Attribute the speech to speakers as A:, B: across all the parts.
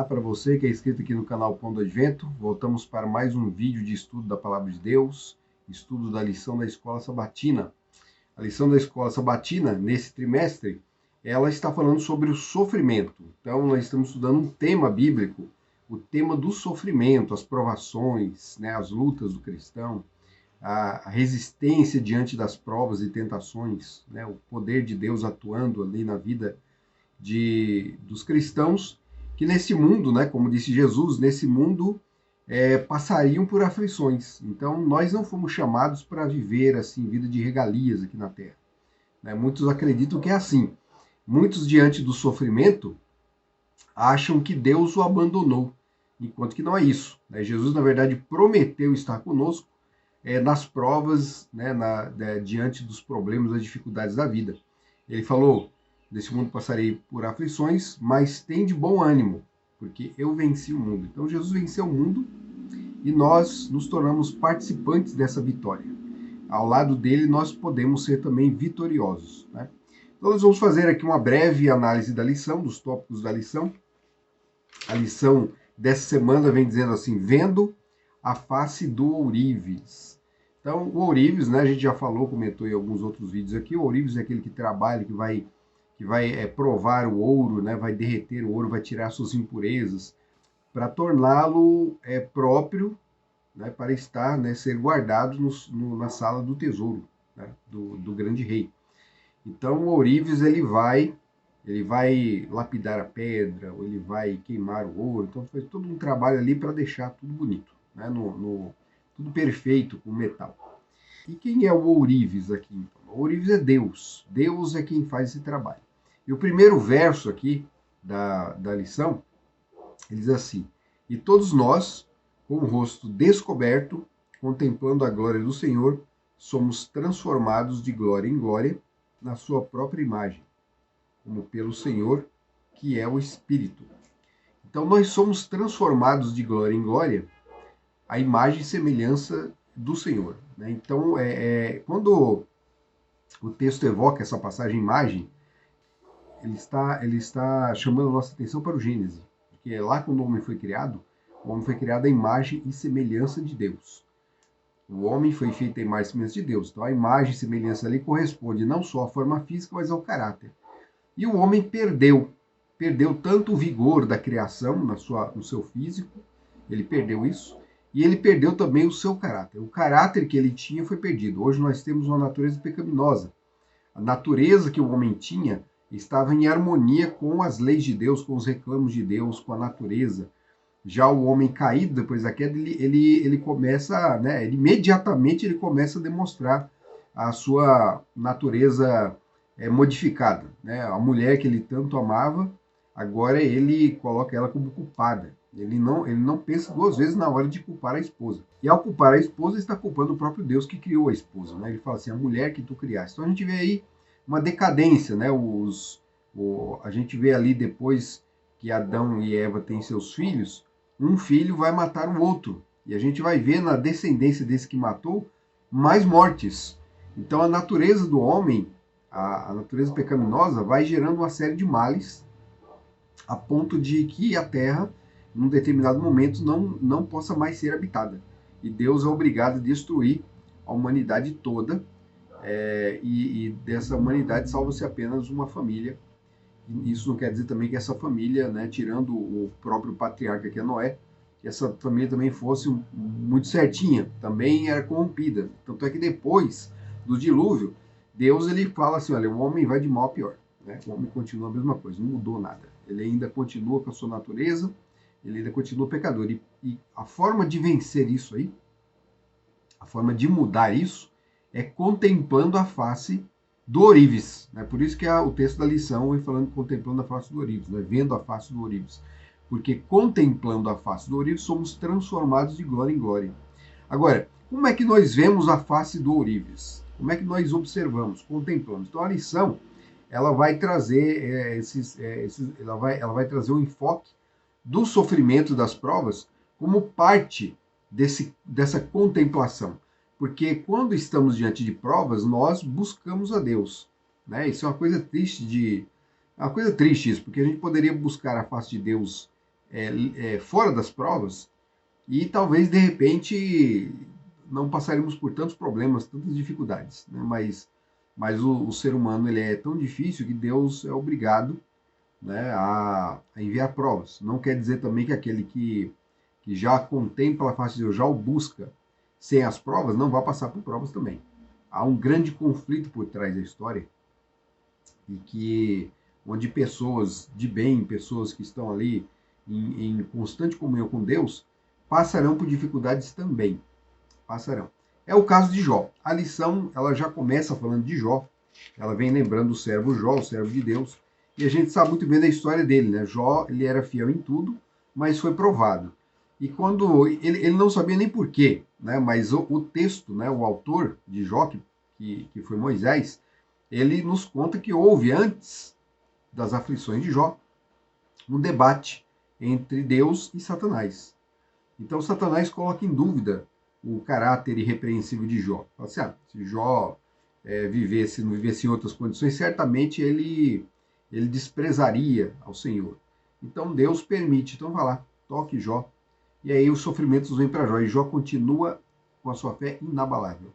A: Olá para você que é inscrito aqui no canal Pão do Advento. Voltamos para mais um vídeo de estudo da Palavra de Deus, estudo da lição da Escola Sabatina. A lição da Escola Sabatina, nesse trimestre, ela está falando sobre o sofrimento. Então, nós estamos estudando um tema bíblico, o tema do sofrimento, as provações, né, as lutas do cristão, a resistência diante das provas e tentações, né, o poder de Deus atuando ali na vida dos cristãos, que nesse mundo, né, como disse Jesus, nesse mundo passariam por aflições. Então, nós não fomos chamados para viver assim vida de regalias aqui na Terra. Né? Muitos acreditam que é assim. Muitos, diante do sofrimento, acham que Deus o abandonou, enquanto que não é isso. Né? Jesus, na verdade, prometeu estar conosco nas provas, né, diante dos problemas, das dificuldades da vida. Ele falou: desse mundo passarei por aflições, mas tem de bom ânimo, porque eu venci o mundo. Então Jesus venceu o mundo e nós nos tornamos participantes dessa vitória. Ao lado dele nós podemos ser também vitoriosos. Né? Então nós vamos fazer aqui uma breve análise da lição, dos tópicos da lição. A lição dessa semana vem dizendo assim: vendo a face do ourives. Então o ourives, né, a gente já falou, comentou em alguns outros vídeos aqui, o ourives é aquele que trabalha, que vai provar o ouro, né, vai derreter o ouro, vai tirar suas impurezas, para torná-lo próprio, né, para estar, né, ser guardado na sala do tesouro, né, do grande rei. Então o ourives ele vai lapidar a pedra, ou ele vai queimar o ouro, então faz todo um trabalho ali para deixar tudo bonito, né, tudo perfeito com metal. E quem é o ourives aqui? Então? O ourives é Deus. Deus é quem faz esse trabalho. E o primeiro verso aqui da lição, ele diz assim: e todos nós, com o rosto descoberto, contemplando a glória do Senhor, somos transformados de glória em glória na sua própria imagem, como pelo Senhor, que é o Espírito. Então nós somos transformados de glória em glória a imagem e semelhança do Senhor. Né? Então, quando o texto evoca essa passagem imagem, ele está chamando a nossa atenção para o Gênesis, porque lá quando o homem foi criado à imagem e semelhança de Deus. O homem foi feito à imagem e semelhança de Deus. Então a imagem e semelhança ali corresponde não só à forma física, mas ao caráter. E o homem perdeu tanto o vigor da criação no seu físico, ele perdeu isso, e ele perdeu também o seu caráter. O caráter que ele tinha foi perdido. Hoje nós temos uma natureza pecaminosa. A natureza que o homem tinha estava em harmonia com as leis de Deus, com os reclamos de Deus, com a natureza. Já o homem caído, depois da queda, ele começa, né, imediatamente ele começa a demonstrar a sua natureza modificada. Né? A mulher que ele tanto amava, agora ele coloca ela como culpada. Ele não pensa duas vezes na hora de culpar a esposa. E ao culpar a esposa, está culpando o próprio Deus que criou a esposa. Né? Ele fala assim: a mulher que tu criaste. Então a gente vê aí uma decadência. Né? A gente vê ali depois que Adão e Eva têm seus filhos, um filho vai matar o outro. E a gente vai ver na descendência desse que matou mais mortes. Então a natureza do homem, a natureza pecaminosa, vai gerando uma série de males, a ponto de que a terra, num determinado momento, não possa mais ser habitada. E Deus é obrigado a destruir a humanidade toda, e dessa humanidade salva-se apenas uma família. E isso não quer dizer também que essa família, né, tirando o próprio patriarca que é Noé, que essa família também fosse muito certinha, também era corrompida. Tanto é que depois do dilúvio, Deus ele fala assim: olha, o homem vai de mal a pior. Né? O homem continua a mesma coisa, não mudou nada. Ele ainda continua com a sua natureza, ele ainda continua pecador. E a forma de vencer isso aí, a forma de mudar isso, é contemplando a face do ourives. Né? Por isso que o texto da lição vem falando contemplando a face do ourives, né? Vendo a face do ourives. Porque contemplando a face do ourives, somos transformados de glória em glória. Agora, como é que nós vemos a face do ourives? Como é que nós observamos, contemplamos? Então a lição ela vai trazer ela vai trazer um enfoque do sofrimento das provas como parte dessa contemplação. Porque quando estamos diante de provas, nós buscamos a Deus. Né? Isso é uma coisa triste isso, porque a gente poderia buscar a face de Deus fora das provas, e talvez, de repente, não passaremos por tantos problemas, tantas dificuldades, né? Mas o ser humano ele é tão difícil que Deus é obrigado, né, a enviar provas. Não quer dizer também que aquele que já contempla a face de Deus, já o busca sem as provas, não vai passar por provas também. Há um grande conflito por trás da história, e que onde pessoas de bem, pessoas que estão ali em constante comunhão com Deus, passarão por dificuldades também. Passarão. É o caso de Jó. A lição, ela já começa falando de Jó. Ela vem lembrando o servo Jó, o servo de Deus. E a gente sabe muito bem da história dele, né? Jó, ele era fiel em tudo, mas foi provado. E quando ele não sabia nem por quê, né? Mas o texto, né? O autor de Jó, que foi Moisés, ele nos conta que houve, antes das aflições de Jó, um debate entre Deus e Satanás. Então Satanás coloca em dúvida o caráter irrepreensível de Jó. Fala assim, se Jó não vivesse em outras condições, certamente ele desprezaria ao Senhor. Então Deus permite, então vai lá, toque Jó. E aí os sofrimentos vêm para Jó, e Jó continua com a sua fé inabalável.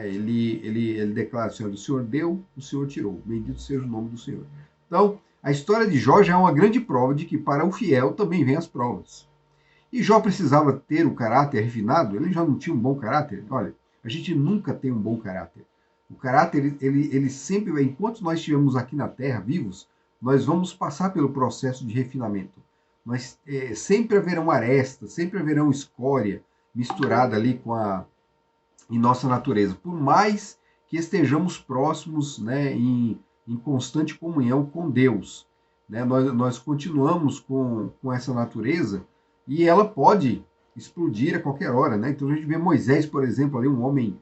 A: Ele declara, o Senhor deu, o Senhor tirou, bendito seja o nome do Senhor. Então, a história de Jó já é uma grande prova de que para o fiel também vem as provas. E Jó precisava ter o caráter refinado, ele já não tinha um bom caráter. Olha, a gente nunca tem um bom caráter. O caráter, ele sempre vai, enquanto nós estivermos aqui na Terra, vivos, nós vamos passar pelo processo de refinamento. Mas sempre haverão arestas, sempre haverão escória misturada ali em nossa natureza. Por mais que estejamos próximos, né, em constante comunhão com Deus, né, nós continuamos com essa natureza, e ela pode explodir a qualquer hora, né? Então a gente vê Moisés, por exemplo, ali um homem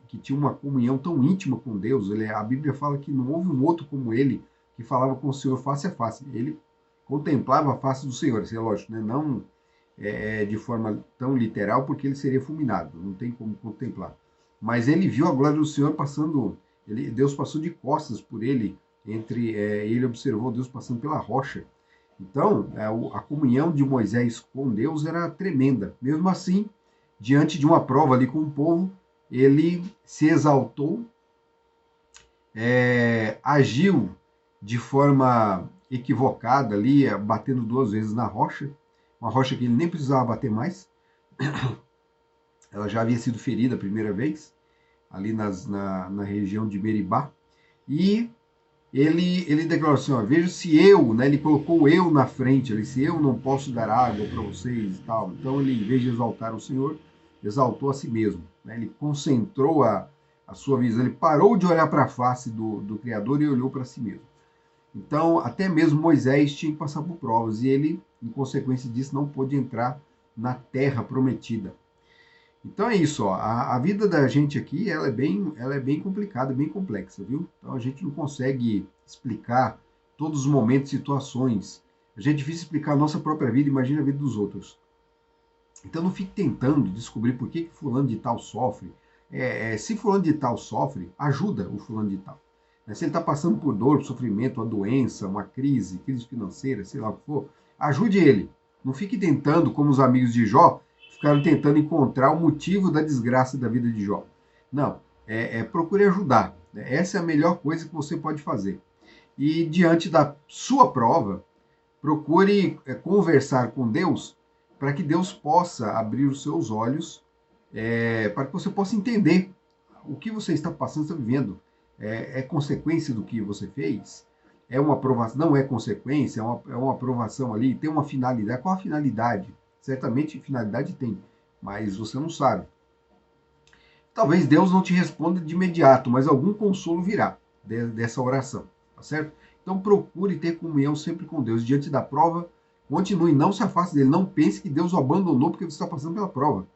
A: que tinha uma comunhão tão íntima com Deus. A Bíblia fala que não houve um outro como ele que falava com o Senhor face a face. Ele contemplava a face do Senhor, assim, é lógico, né? Não de forma tão literal, porque ele seria fulminado, não tem como contemplar. Mas ele viu a glória do Senhor passando, Deus passou de costas por ele, ele observou Deus passando pela rocha. Então, a comunhão de Moisés com Deus era tremenda. Mesmo assim, diante de uma prova ali com o povo, ele se exaltou, agiu de forma equivocada ali, batendo 2 vezes na rocha, uma rocha que ele nem precisava bater mais. Ela já havia sido ferida a primeira vez, ali na região de Meribá, e ele declarou assim, veja se eu, né, ele colocou eu na frente, se eu não posso dar água para vocês e tal. Então ele, em vez de exaltar o Senhor, exaltou a si mesmo, né? Ele concentrou a sua visão, ele parou de olhar para a face do Criador e olhou para si mesmo. Então, até mesmo Moisés tinha que passar por provas, e ele, em consequência disso, não pôde entrar na terra prometida. Então é isso, a vida da gente aqui, ela é bem complicada, bem complexa, viu? Então a gente não consegue explicar todos os momentos e situações. Já é difícil explicar a nossa própria vida, imagina a vida dos outros. Então não fique tentando descobrir por que fulano de tal sofre. Se fulano de tal sofre, ajuda o fulano de tal. Se ele está passando por dor, por sofrimento, uma doença, uma crise financeira, sei lá o que for, ajude ele. Não fique tentando, como os amigos de Jó, ficaram tentando encontrar o motivo da desgraça da vida de Jó. Não, procure ajudar. Essa é a melhor coisa que você pode fazer. E diante da sua prova, procure conversar com Deus, para que Deus possa abrir os seus olhos, para que você possa entender o que você está passando, está vivendo. É consequência do que você fez? É uma aprovação? Não é consequência? É uma aprovação ali? Tem uma finalidade? Qual a finalidade? Certamente finalidade tem, mas você não sabe. Talvez Deus não te responda de imediato, mas algum consolo virá dessa oração, tá certo? Então procure ter comunhão sempre com Deus. Diante da prova, continue, não se afaste dele. Não pense que Deus o abandonou porque você está passando pela prova.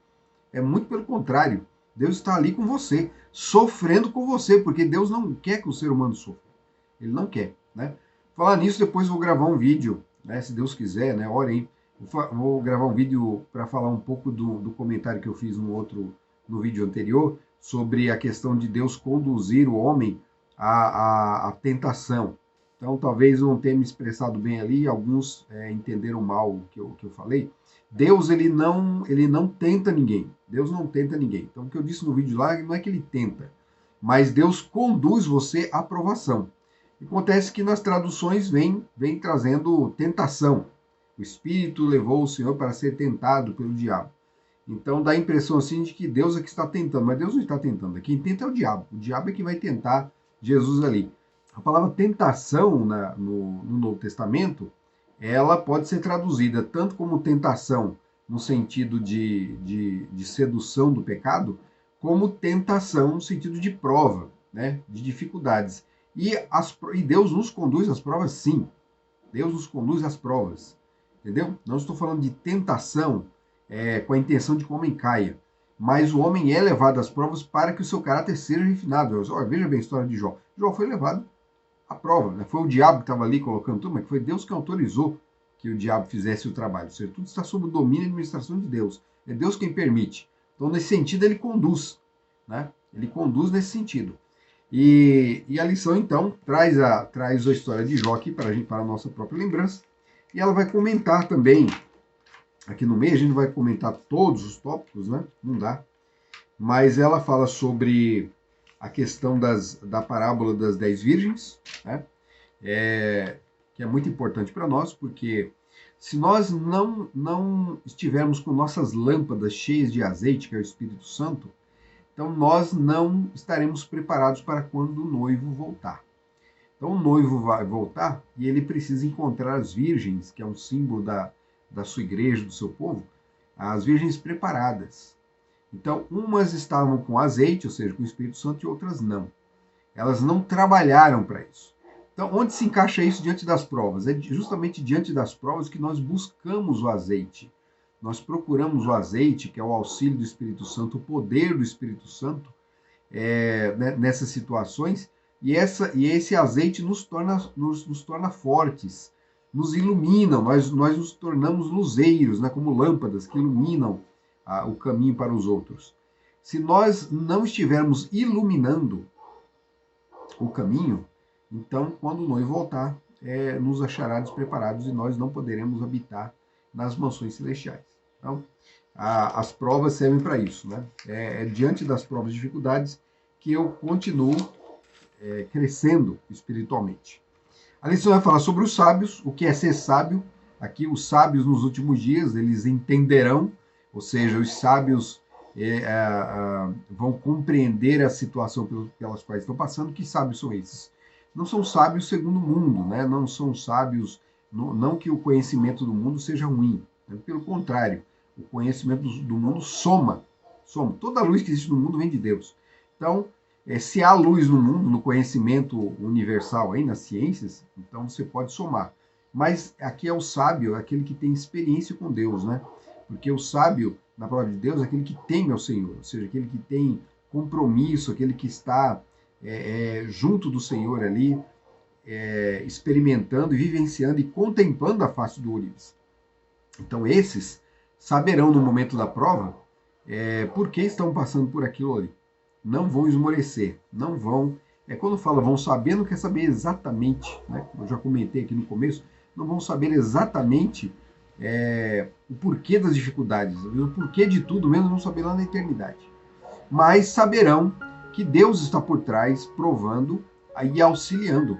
A: É muito pelo contrário. Deus está ali com você, sofrendo com você, porque Deus não quer que o ser humano sofra. Ele não quer, né? Falar nisso, depois vou gravar um vídeo, né? Se Deus quiser, né? Orem. Vou gravar um vídeo para falar um pouco do comentário que eu fiz no vídeo anterior, sobre a questão de Deus conduzir o homem à tentação. Então, talvez eu não tenha me expressado bem ali, alguns entenderam mal o que eu falei. Deus, ele não tenta ninguém. Deus não tenta ninguém. Então, o que eu disse no vídeo lá, não é que ele tenta, mas Deus conduz você à aprovação. Acontece que nas traduções vem trazendo tentação. O Espírito levou o Senhor para ser tentado pelo diabo. Então dá a impressão assim de que Deus é que está tentando, mas Deus não está tentando. Quem tenta é o diabo. O diabo é que vai tentar Jesus ali. A palavra tentação no Novo Testamento, ela pode ser traduzida tanto como tentação no sentido de sedução do pecado, como tentação no sentido de prova, né, de dificuldades. E Deus nos conduz às provas, sim. Deus nos conduz às provas. Entendeu? Não estou falando de tentação com a intenção de que o homem caia. Mas o homem é levado às provas para que o seu caráter seja refinado. Veja bem a história de Jó. Jó foi levado à prova. Né? Foi o diabo que estava ali colocando tudo, mas foi Deus que autorizou que o diabo fizesse o trabalho. Ou seja, tudo está sob o domínio e administração de Deus. É Deus quem permite. Então, nesse sentido, ele conduz. Né? Ele conduz nesse sentido. E a lição, então, traz a história de Jó aqui para a nossa própria lembrança. E ela vai comentar também, aqui no meio, a gente vai comentar todos os tópicos, né? Não dá. Mas ela fala sobre a questão da parábola das 10 virgens, né? Que é muito importante para nós, porque se nós não estivermos com nossas lâmpadas cheias de azeite, que é o Espírito Santo, então nós não estaremos preparados para quando o noivo voltar. Então o noivo vai voltar e ele precisa encontrar as virgens, que é um símbolo da sua igreja, do seu povo, as virgens preparadas. Então umas estavam com azeite, ou seja, com o Espírito Santo, e outras não. Elas não trabalharam para isso. Então onde se encaixa isso diante das provas? É justamente diante das provas que nós buscamos o azeite. Nós procuramos o azeite, que é o auxílio do Espírito Santo, o poder do Espírito Santo nessas situações, e esse azeite nos torna fortes, nos iluminam, nós nos tornamos luzeiros, né, como lâmpadas que iluminam o caminho para os outros. Se nós não estivermos iluminando o caminho, então, quando o noivo voltar, nos achará despreparados e nós não poderemos habitar nas mansões celestiais. Então, as provas servem para isso, né? Diante das provas e dificuldades que eu continuo crescendo espiritualmente. A lição vai falar sobre os sábios, o que é ser sábio. Aqui, os sábios nos últimos dias, eles entenderão, ou seja, os sábios vão compreender a situação pelas quais estão passando. Que sábios são esses? Não são sábios segundo o mundo, né? Não são sábios, não que o conhecimento do mundo seja ruim, né? Pelo contrário, o conhecimento do mundo soma. Toda a luz que existe no mundo vem de Deus. Então, se há luz no mundo, no conhecimento universal, aí, nas ciências, então você pode somar. Mas aqui é o sábio, aquele que tem experiência com Deus, né? Porque o sábio, na palavra de Deus, é aquele que teme ao Senhor, ou seja, aquele que tem compromisso, aquele que está junto do Senhor ali, experimentando e vivenciando e contemplando a face do Ourives. Então esses saberão no momento da prova por que estão passando por aquilo ali. Não vão esmorecer, não vão... quando fala vão saber, não quer saber exatamente, né? Eu já comentei aqui no começo, não vão saber exatamente o porquê das dificuldades, o porquê de tudo, mesmo não saber lá na eternidade. Mas saberão que Deus está por trás, provando e auxiliando,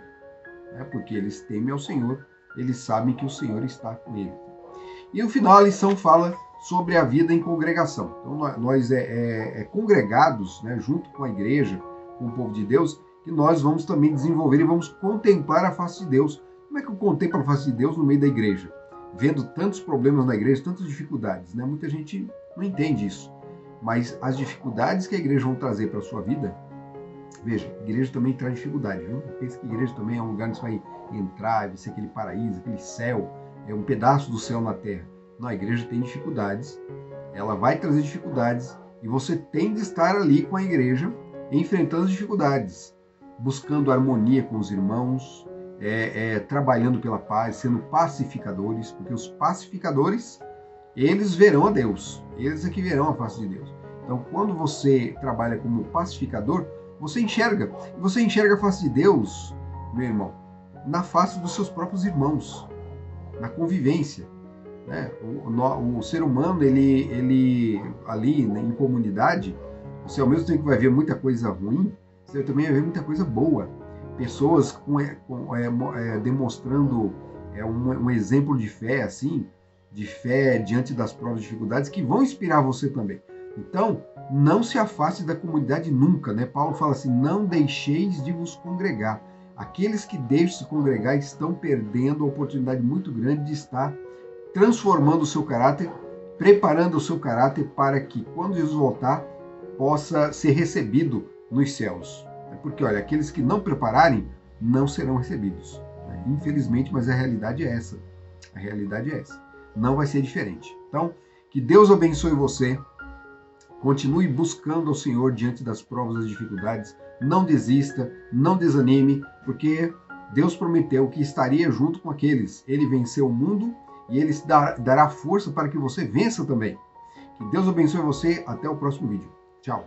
A: né? Porque eles temem ao Senhor, eles sabem que o Senhor está com ele. E no final a lição fala sobre a vida em congregação. Então nós congregados, né, junto com a igreja, com o povo de Deus, que nós vamos também desenvolver e vamos contemplar a face de Deus. Como é que eu contemplo a face de Deus no meio da igreja? Vendo tantos problemas na igreja, tantas dificuldades, né? Muita gente não entende isso. Mas as dificuldades que a igreja vão trazer para a sua vida, veja, a igreja também traz dificuldade, viu? Pensa que a igreja também é um lugar onde você vai entrar, vai ser aquele paraíso, aquele céu, um pedaço do céu na terra. Não, a igreja tem dificuldades, ela vai trazer dificuldades, e você tem de estar ali com a igreja, enfrentando as dificuldades, buscando harmonia com os irmãos, trabalhando pela paz, sendo pacificadores, porque os pacificadores, eles verão a Deus, eles é que verão a face de Deus. Então, quando você trabalha como pacificador, você enxerga a face de Deus, meu irmão, na face dos seus próprios irmãos, na convivência. Né? O ser humano, ele ali, né, em comunidade, você ao mesmo tempo que vai ver muita coisa ruim, você também vai ver muita coisa boa. Pessoas demonstrando um exemplo de fé, assim, de fé diante das provas e dificuldades, que vão inspirar você também. Então, não se afaste da comunidade nunca, né? Paulo fala assim, não deixeis de vos congregar. Aqueles que deixam de se congregar estão perdendo a oportunidade muito grande de estar transformando o seu caráter, preparando o seu caráter para que, quando Jesus voltar, possa ser recebido nos céus. Porque, olha, aqueles que não prepararem não serão recebidos. Infelizmente, mas a realidade é essa. A realidade é essa. Não vai ser diferente. Então, que Deus abençoe você. Continue buscando ao Senhor diante das provas e das dificuldades. Não desista, não desanime, porque Deus prometeu que estaria junto com aqueles. Ele venceu o mundo e Ele dará força para que você vença também. Que Deus abençoe você. Até o próximo vídeo. Tchau.